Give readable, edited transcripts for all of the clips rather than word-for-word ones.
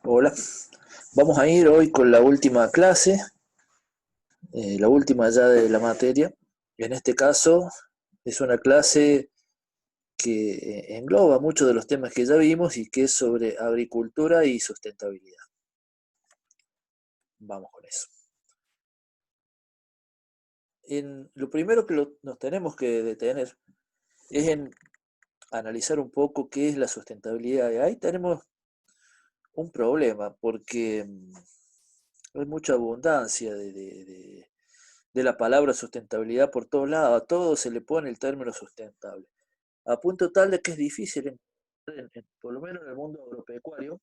Hola, vamos a ir hoy con la última clase, la última ya de la materia. En este caso es una clase que engloba muchos de los temas que ya vimos y que es sobre agricultura y sustentabilidad. Vamos con eso. Lo primero que nos tenemos que detener es en analizar un poco qué es la sustentabilidad. Y ahí tenemos un problema porque hay mucha abundancia de la palabra sustentabilidad por todos lados, a todo se le pone el término sustentable, a punto tal de que es difícil encontrar, por lo menos en el mundo agropecuario,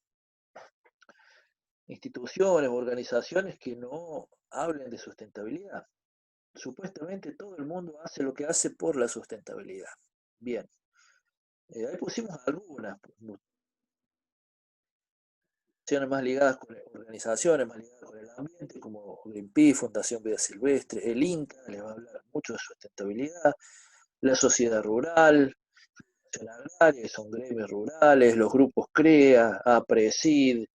instituciones o organizaciones que no hablen de sustentabilidad. Supuestamente todo el mundo hace lo que hace por la sustentabilidad. Bien, ahí pusimos algunas más ligadas con organizaciones más ligadas con el ambiente, como Greenpeace, Fundación Vida Silvestre, el INTA, les va a hablar mucho de sustentabilidad, la sociedad rural, agraria, que son gremios rurales, los grupos CREA, APRESID,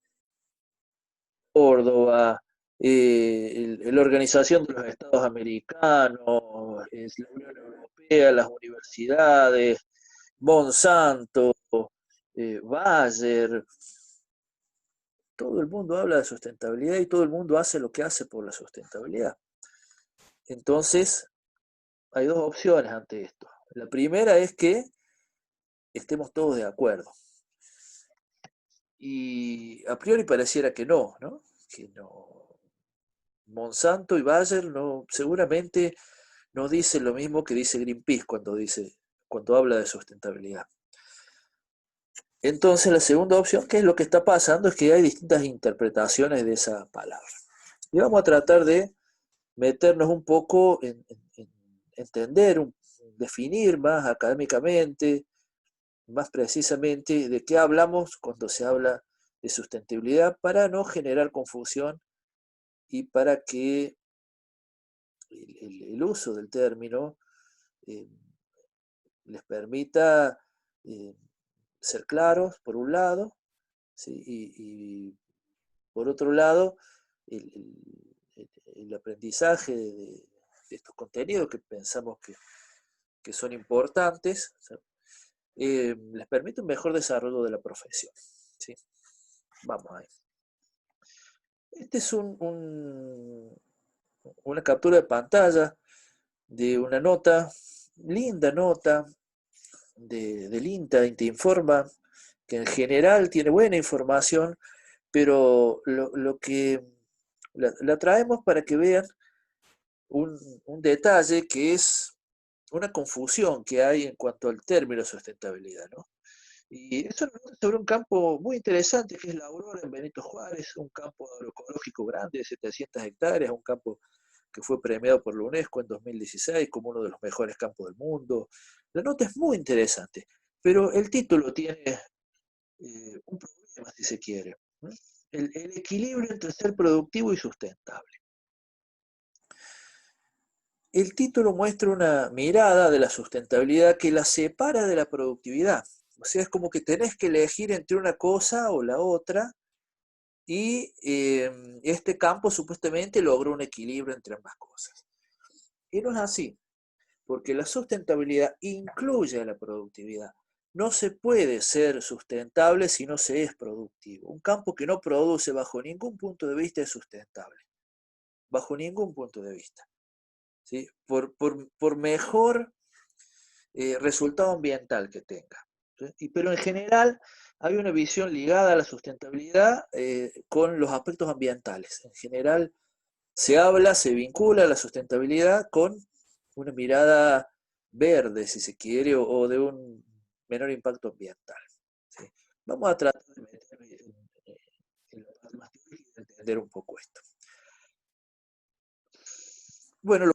Córdoba, la Organización de los Estados Americanos, la Unión Europea, las universidades, Monsanto, Bayer, todo el mundo habla de sustentabilidad y todo el mundo hace lo que hace por la sustentabilidad. Entonces, hay dos opciones ante esto. La primera es que estemos todos de acuerdo. Y a priori pareciera que no, ¿no? Que no. Monsanto y Bayer no, seguramente no dicen lo mismo que dice Greenpeace cuando habla de sustentabilidad. Entonces la segunda opción, que es lo que está pasando, es que hay distintas interpretaciones de esa palabra. Y vamos a tratar de meternos un poco en entender, definir más académicamente, más precisamente, de qué hablamos cuando se habla de sustentabilidad para no generar confusión y para que el uso del término eh, les permita eh, ser claros, por un lado, ¿sí? Y por otro lado, el, el aprendizaje de estos contenidos que pensamos que son importantes, ¿sí? Les permite un mejor desarrollo de la profesión. ¿Sí? Vamos ahí. Este es una captura de pantalla de una nota, linda nota, del INTA, te informa que en general tiene buena información, pero lo que la traemos para que vean un detalle que es una confusión que hay en cuanto al término sustentabilidad, ¿no? Y eso es sobre un campo muy interesante que es la Aurora en Benito Juárez, un campo agroecológico grande de 700 hectáreas, un campo que fue premiado por la UNESCO en 2016 como uno de los mejores campos del mundo. La nota es muy interesante, pero el título tiene un problema, si se quiere. ¿No? El equilibrio entre ser productivo y sustentable. El título muestra una mirada de la sustentabilidad que la separa de la productividad. O sea, es como que tenés que elegir entre una cosa o la otra y este campo supuestamente logró un equilibrio entre ambas cosas. Y no es así, porque la sustentabilidad incluye a la productividad. No se puede ser sustentable si no se es productivo. Un campo que no produce bajo ningún punto de vista es sustentable, bajo ningún punto de vista. ¿Sí? Por mejor resultado ambiental que tenga. ¿Sí? Pero en general hay una visión ligada a la sustentabilidad con los aspectos ambientales. En general se vincula la sustentabilidad con una mirada verde, si se quiere, o de un menor impacto ambiental. ¿Sí? Vamos a tratar de meter en la parte más teórica y de entender un poco esto. Bueno, lo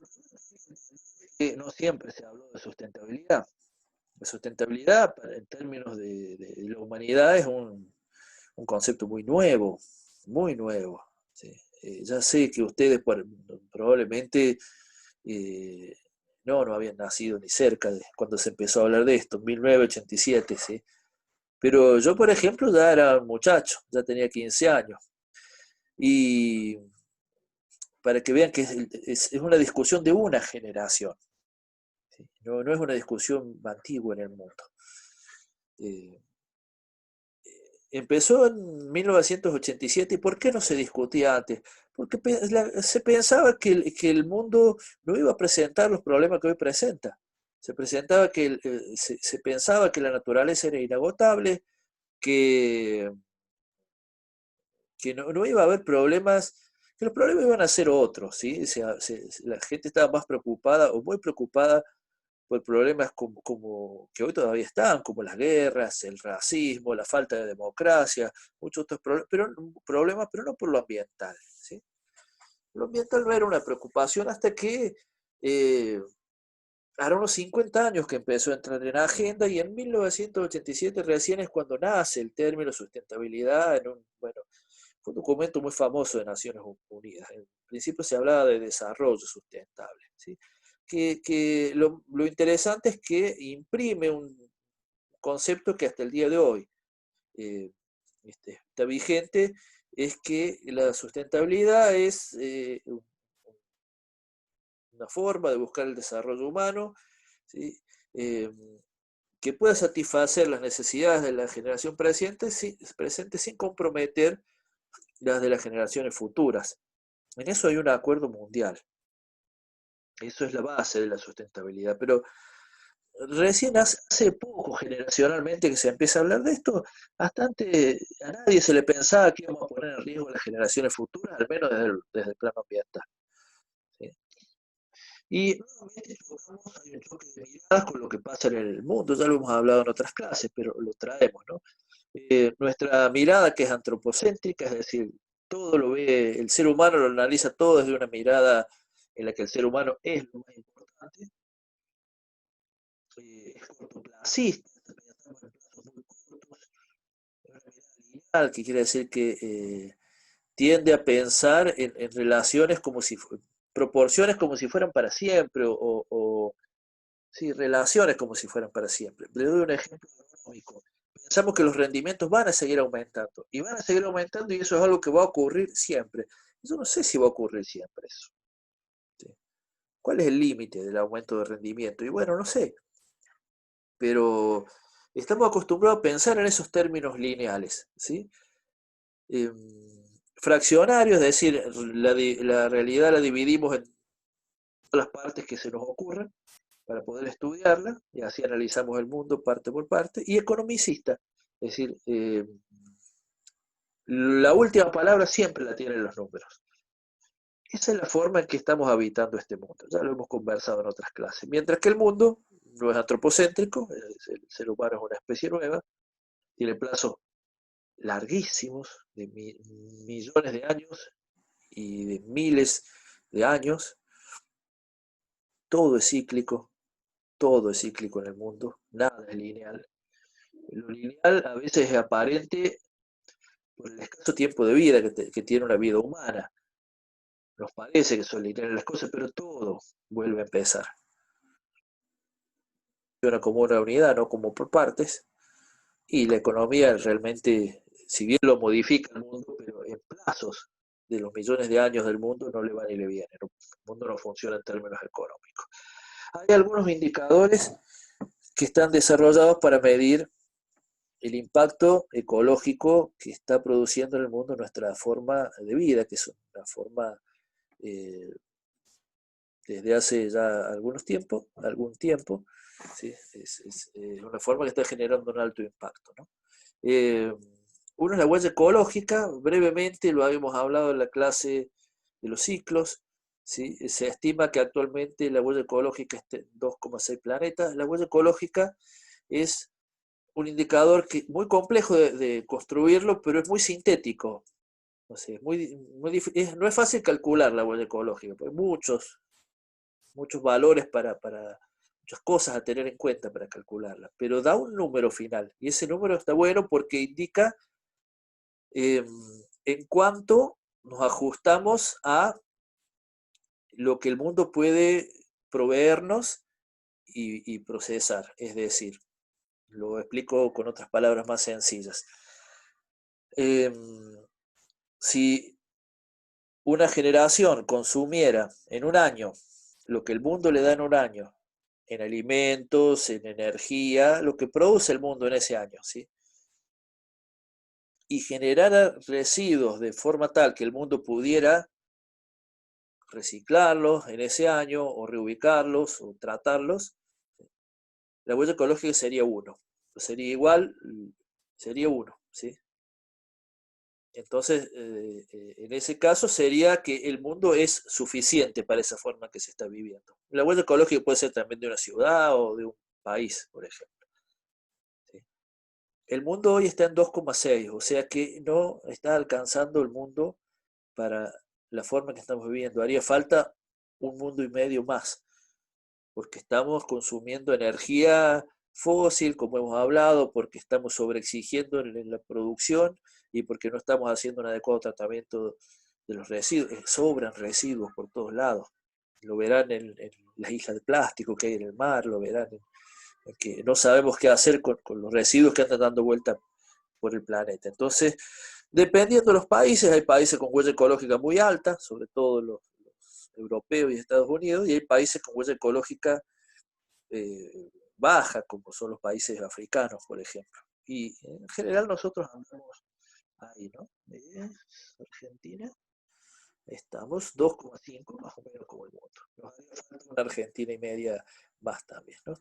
que no siempre se habló de sustentabilidad. La sustentabilidad, en términos de la humanidad, es un concepto muy nuevo, muy nuevo. ¿Sí? Ya sé que ustedes probablemente eh, no habían nacido ni cerca de cuando se empezó a hablar de esto, en 1987, ¿sí? Pero yo, por ejemplo, ya era un muchacho, ya tenía 15 años. Y para que vean que es una discusión de una generación, ¿sí? No, no es una discusión antigua en el mundo. Eh, Empezó en 1987. ¿Y por qué no se discutía antes? Porque se pensaba que el mundo no iba a presentar los problemas que hoy presenta. Se presentaba se pensaba que la naturaleza era inagotable, que, que no iba a haber problemas, que los problemas iban a ser otros, ¿sí? La gente estaba más preocupada o muy preocupada por problemas que hoy todavía están, como las guerras, el racismo, la falta de democracia, muchos otros problemas, pero no por lo ambiental, ¿sí? Lo ambiental no era una preocupación hasta que eh, hará unos 50 años que empezó a entrar en agenda, y en 1987 recién es cuando nace el término sustentabilidad bueno, fue un documento muy famoso de Naciones Unidas. En principio se hablaba de desarrollo sustentable, ¿sí? Que lo interesante es que imprime un concepto que hasta el día de hoy eh, está vigente, es que la sustentabilidad es una forma de buscar el desarrollo humano, ¿sí? Eh, que pueda satisfacer las necesidades de la generación presente sin comprometer las de las generaciones futuras. En eso hay un acuerdo mundial. Eso es la base de la sustentabilidad. Pero recién hace poco, generacionalmente, que se empieza a hablar de esto, bastante a nadie se le pensaba que íbamos a poner en riesgo a las generaciones futuras, al menos desde el plano ambiental, ¿sí? Y nuevamente hay un choque de miradas con lo que pasa en el mundo. Ya lo hemos hablado en otras clases, pero lo traemos, ¿no? Nuestra mirada, que es antropocéntrica, es decir, todo lo ve, el ser humano lo analiza todo desde una mirada en la que el ser humano es lo más importante, es cortoplacista, pensamos en plazos muy cortos, es una mirada lineal, que quiere decir que tiende a pensar en relaciones proporciones como si fueran para siempre, sí, relaciones como si fueran para siempre. Le doy un ejemplo económico. Pensamos que los rendimientos van a seguir aumentando y van a seguir aumentando, y eso es algo que va a ocurrir siempre. Yo no sé si va a ocurrir siempre eso, ¿sí? ¿Cuál es el límite del aumento de rendimiento? Y bueno, no sé, pero estamos acostumbrados a pensar en esos términos lineales, ¿sí? Eh, Fraccionarios, es decir, la realidad la dividimos en todas las partes que se nos ocurren para poder estudiarla, y así analizamos el mundo parte por parte. Y economicista, es decir, la última palabra siempre la tienen los números. Esa es la forma en que estamos habitando este mundo, ya lo hemos conversado en otras clases. Mientras que el mundo no es antropocéntrico, el ser humano es una especie nueva, tiene plazos larguísimos, de millones de años y de miles de años. Todo es cíclico, todo es cíclico en el mundo, nada es lineal. Lo lineal a veces es aparente por el escaso tiempo de vida que tiene una vida humana. Nos parece que son lineales las cosas, pero todo vuelve a empezar. Funciona como una unidad, no como por partes. Y la economía realmente, si bien lo modifica el mundo, pero en plazos de los millones de años del mundo no le va ni le viene. El mundo no funciona en términos económicos. Hay algunos indicadores que están desarrollados para medir el impacto ecológico que está produciendo en el mundo nuestra forma de vida, que es una forma eh, desde hace ya algún tiempo, ¿sí? Es una forma que está generando un alto impacto, ¿no? Eh, Uno es la huella ecológica. Brevemente lo habíamos hablado en la clase de los ciclos, ¿sí? Se estima que actualmente la huella ecológica está en 2,6 planetas. La huella ecológica es un indicador muy complejo de construirlo, pero es muy sintético. No sé, no es fácil calcular la huella ecológica, porque hay muchos valores muchas cosas a tener en cuenta para calcularla, pero da un número final, y ese número está bueno porque indica eh, en cuánto nos ajustamos a lo que el mundo puede proveernos y procesar. Es decir, Lo explico con otras palabras más sencillas. Em, si una generación consumiera en un año lo que el mundo le da en un año, en alimentos, en energía, lo que produce el mundo en ese año, ¿sí? Y generara residuos de forma tal que el mundo pudiera reciclarlos en ese año o reubicarlos o tratarlos, la huella ecológica sería uno. Sería igual, sería uno, ¿sí? Entonces, en ese caso sería que el mundo es suficiente para esa forma que se está viviendo. La huella ecológica puede ser también de una ciudad o de un país, por ejemplo. ¿Sí? El mundo hoy está en 2,6, o sea que no está alcanzando el mundo para la forma que estamos viviendo. Haría falta un mundo y medio más, porque estamos consumiendo energía fósil, como hemos hablado, porque estamos sobreexigiendo en la producción y porque no estamos haciendo un adecuado tratamiento de los residuos. Sobran residuos por todos lados. Lo verán en las islas de plástico que hay en el mar, lo verán en que no sabemos qué hacer con los residuos que andan dando vuelta por el planeta. Entonces, dependiendo de los países, hay países con huella ecológica muy alta, sobre todo los europeos y Estados Unidos, y hay países con huella ecológica baja, como son los países africanos, por ejemplo. Y en general nosotros andamos ahí, ¿no? Argentina, estamos 2,5 más o menos como el mundo. Nos haría falta una Argentina y media más también, ¿no?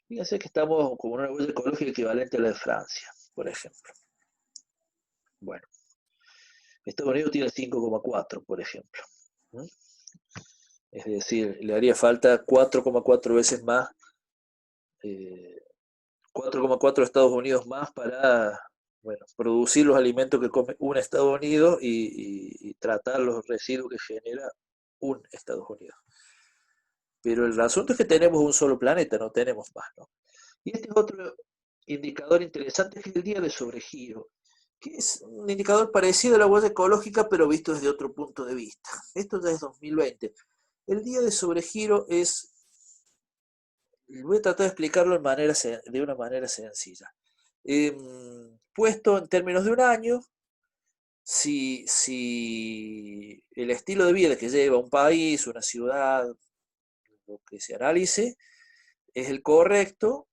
Fíjense que estamos como una huella ecológica equivalente a la de Francia, por ejemplo. Bueno, Estados Unidos tiene 5,4, por ejemplo. ¿No? Es decir, le haría falta 4,4 veces más, 4,4 Estados Unidos más para, bueno, producir los alimentos que come un Estados Unidos y tratar los residuos que genera un Estados Unidos. Pero el asunto es que tenemos un solo planeta, no tenemos más, ¿no? Y este es otro indicador interesante, que es el día de sobregiro, que es un indicador parecido a la huella ecológica, pero visto desde otro punto de vista. Esto ya es 2020. El día de sobregiro es, voy a tratar de explicarlo de una manera sencilla. Puesto en términos de un año, si el estilo de vida que lleva un país, una ciudad, lo que se analice, es el correcto,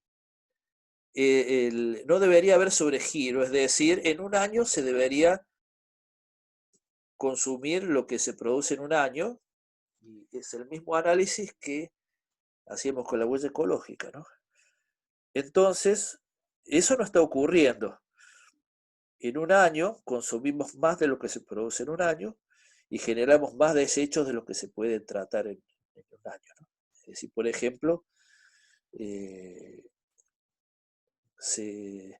no debería haber sobregiro, es decir, en un año se debería consumir lo que se produce en un año, y es el mismo análisis que hacíamos con la huella ecológica, ¿no? Entonces, eso no está ocurriendo. En un año consumimos más de lo que se produce en un año y generamos más desechos de lo que se puede tratar en un año, ¿no? Es decir, por ejemplo, eh, se,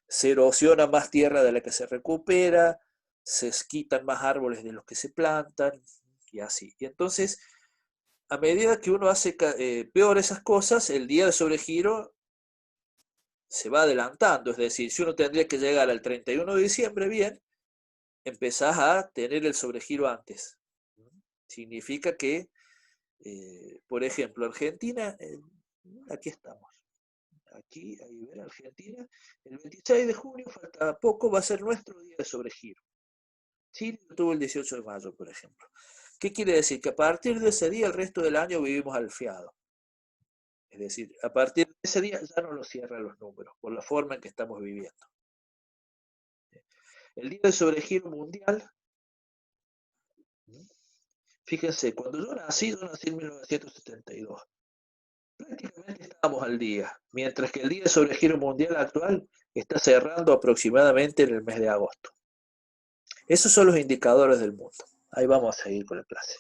se erosiona más tierra de la que se recupera, se quitan más árboles de los que se plantan y así. Y entonces, a medida que uno hace peor esas cosas, el día de sobregiro se va adelantando. Es decir, si uno tendría que llegar al 31 de diciembre bien, empezás a tener el sobregiro antes. Significa que, por ejemplo, Argentina, aquí estamos. Aquí, ahí ven, Argentina, el 26 de junio, falta poco, va a ser nuestro día de sobregiro. Chile tuvo el 18 de mayo, por ejemplo. ¿Qué quiere decir? Que a partir de ese día, el resto del año vivimos al fiado. Es decir, a partir de ese día ya no nos cierran los números, por la forma en que estamos viviendo. El día de sobregiro mundial, fíjense, cuando yo nací en 1972. Prácticamente estábamos al día, mientras que el día de sobregiro mundial actual está cerrando aproximadamente en el mes de agosto. Esos son los indicadores del mundo. Ahí vamos a seguir con la clase.